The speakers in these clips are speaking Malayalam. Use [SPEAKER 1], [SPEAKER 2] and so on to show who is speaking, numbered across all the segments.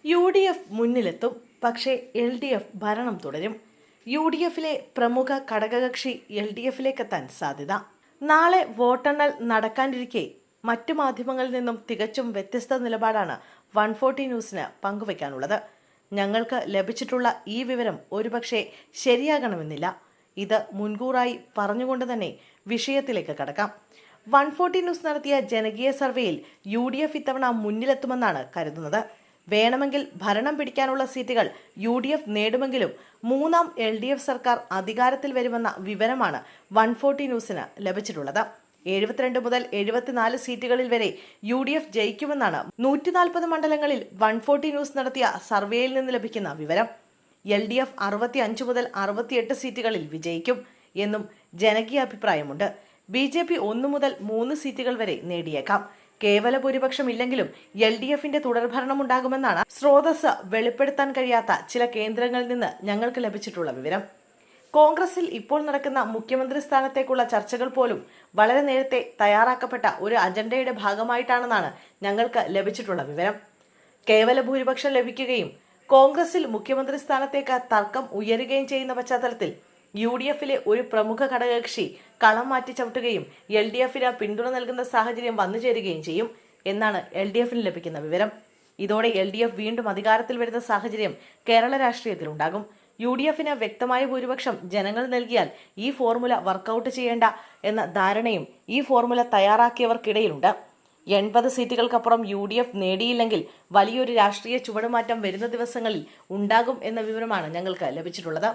[SPEAKER 1] UDF മുന്നിലെത്തും, പക്ഷേ LDF ഭരണം തുടരും. UDFിലെ പ്രമുഖ ഘടകകക്ഷി LDFിലേക്കെത്താൻ സാധ്യത. നാളെ വോട്ടെണ്ണൽ നടക്കാനിരിക്കെ മറ്റു മാധ്യമങ്ങളിൽ നിന്നും തികച്ചും വ്യത്യസ്ത നിലപാടാണ് 140 ന്യൂസിന് പങ്കുവയ്ക്കാനുള്ളത്. ഞങ്ങൾക്ക് ലഭിച്ചിട്ടുള്ള ഈ വിവരം ഒരുപക്ഷെ ശരിയാകണമെന്നില്ല. ഇത് മുൻകൂറായി പറഞ്ഞുകൊണ്ട് തന്നെ വിഷയത്തിലേക്ക് കടക്കാം. 140 ന്യൂസ് നടത്തിയ ജനകീയ സർവേയിൽ UDF ഇത്തവണ മുന്നിലെത്തുമെന്നാണ് കരുതുന്നത്. വേണമെങ്കിൽ ഭരണം പിടിക്കാനുള്ള സീറ്റുകൾ UDF നേടുമെങ്കിലും മൂന്നാം LDF സർക്കാർ അധികാരത്തിൽ വരുമെന്ന വിവരമാണ് 140 ന്യൂസിന് ലഭിച്ചിട്ടുള്ളത്. 72 മുതൽ 74 സീറ്റുകളിൽ വരെ UDF ജയിക്കുമെന്നാണ് 140 മണ്ഡലങ്ങളിൽ 140 ന്യൂസ് നടത്തിയ സർവേയിൽ നിന്ന് ലഭിക്കുന്ന വിവരം. LDF 65 മുതൽ 68 സീറ്റുകളിൽ വിജയിക്കും എന്നും ജനകീയ അഭിപ്രായമുണ്ട്. BJP 1 മുതൽ 3 സീറ്റുകൾ വരെ നേടിയേക്കാം. കേവല ഭൂരിപക്ഷം ഇല്ലെങ്കിലും LDFിന്റെ തുടർഭരണം ഉണ്ടാകുമെന്നാണ് സ്രോതസ് വെളിപ്പെടുത്താൻ കഴിയാത്ത ചില കേന്ദ്രങ്ങളിൽ നിന്ന് ഞങ്ങൾക്ക് ലഭിച്ചിട്ടുള്ള വിവരം. കോൺഗ്രസിൽ ഇപ്പോൾ നടക്കുന്ന മുഖ്യമന്ത്രി സ്ഥാനത്തേക്കുള്ള ചർച്ചകൾ പോലും വളരെ നേരത്തെ തയ്യാറാക്കപ്പെട്ട ഒരു അജണ്ടയുടെ ഭാഗമായിട്ടാണെന്നാണ് ഞങ്ങൾക്ക് ലഭിച്ചിട്ടുള്ള വിവരം. കേവല ഭൂരിപക്ഷം ലഭിക്കുകയും കോൺഗ്രസിൽ മുഖ്യമന്ത്രി സ്ഥാനത്തേക്ക് തർക്കം ഉയരുകയും ചെയ്യുന്ന പശ്ചാത്തലത്തിൽ UDFിലെ ഒരു പ്രമുഖ ഘടകകക്ഷി കളം മാറ്റി ചവിട്ടുകയും LDFിന് പിന്തുണ നൽകുന്ന സാഹചര്യം വന്നു ചേരുകയും ചെയ്യും എന്നാണ് LDFിന് ലഭിക്കുന്ന വിവരം. ഇതോടെ LDF വീണ്ടും അധികാരത്തിൽ വരുന്ന സാഹചര്യം കേരള രാഷ്ട്രീയത്തിൽ ഉണ്ടാകും. UDFിന് വ്യക്തമായ ഭൂരിപക്ഷം ജനങ്ങൾ നൽകിയാൽ ഈ ഫോർമുല വർക്കൗട്ട് ചെയ്യേണ്ട എന്ന ധാരണയും ഈ ഫോർമുല തയ്യാറാക്കിയവർക്കിടയിലുണ്ട്. 80 സീറ്റുകൾക്കപ്പുറം UDF നേടിയില്ലെങ്കിൽ വലിയൊരു രാഷ്ട്രീയ ചുവടുമാറ്റം വരുന്ന ദിവസങ്ങളിൽ ഉണ്ടാകും എന്ന വിവരമാണ് ഞങ്ങൾക്ക് ലഭിച്ചിട്ടുള്ളത്.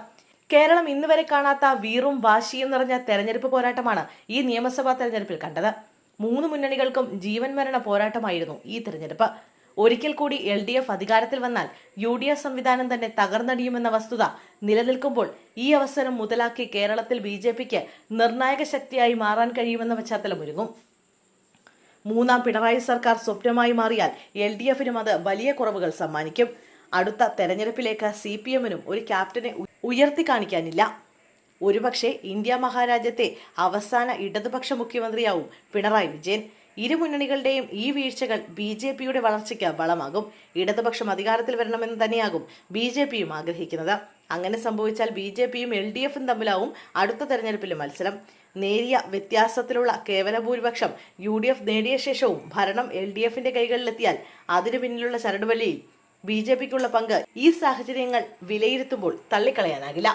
[SPEAKER 1] കേരളം ഇന്നുവരെ കാണാത്ത വീറും വാശിയും നിറഞ്ഞ തെരഞ്ഞെടുപ്പ് പോരാട്ടമാണ് ഈ നിയമസഭാ തെരഞ്ഞെടുപ്പിൽ കണ്ടത്. 3 മുന്നണികൾക്കും ജീവൻ മരണ പോരാട്ടമായിരുന്നു ഈ തെരഞ്ഞെടുപ്പ്. ഒരിക്കൽ കൂടി LDF അധികാരത്തിൽ വന്നാൽ UDF സംവിധാനം തന്നെ തകർന്നടിയുമെന്ന വസ്തുത നിലനിൽക്കുമ്പോൾ ഈ അവസരം മുതലാക്കി കേരളത്തിൽ BJPക്ക് നിർണായക ശക്തിയായി മാറാൻ കഴിയുമെന്ന പശ്ചാത്തലം ഒരുങ്ങും. മൂന്നാം പിണറായി സർക്കാർ സ്വപ്നമായി മാറിയാൽ LDFിനും അത് വലിയ കുറവുകൾ സമ്മാനിക്കും. അടുത്ത തെരഞ്ഞെടുപ്പിലേക്ക് CPMനും ഒരു ക്യാപ്റ്റനെ ഉയർത്തി കാണിക്കാനില്ല. ഒരുപക്ഷെ ഇന്ത്യ മഹാരാജ്യത്തെ അവസാന ഇടതുപക്ഷ മുഖ്യമന്ത്രിയാവും പിണറായി വിജയൻ. ഇരു മുന്നണികളുടെയും ഈ വീഴ്ചകൾ BJPയുടെ വളർച്ചയ്ക്ക് വളമാകും. ഇടതുപക്ഷം അധികാരത്തിൽ വരണമെന്ന് തന്നെയാകും BJPയും ആഗ്രഹിക്കുന്നത്. അങ്ങനെ സംഭവിച്ചാൽ BJPയും LDFും തമ്മിലാവും അടുത്ത തെരഞ്ഞെടുപ്പിലെ മത്സരം. നേരിയ വ്യത്യാസത്തിലുള്ള കേവല ഭൂരിപക്ഷം UDF നേടിയ ശേഷവും ഭരണം LDFിന്റെ കൈകളിലെത്തിയാൽ അതിനു പിന്നിലുള്ള ചരടുവലിയിൽ BJPക്കുള്ള പങ്ക് ഈ സാഹചര്യങ്ങൾ വിലയിരുത്തുമ്പോൾ തള്ളിക്കളയാനാകില്ല.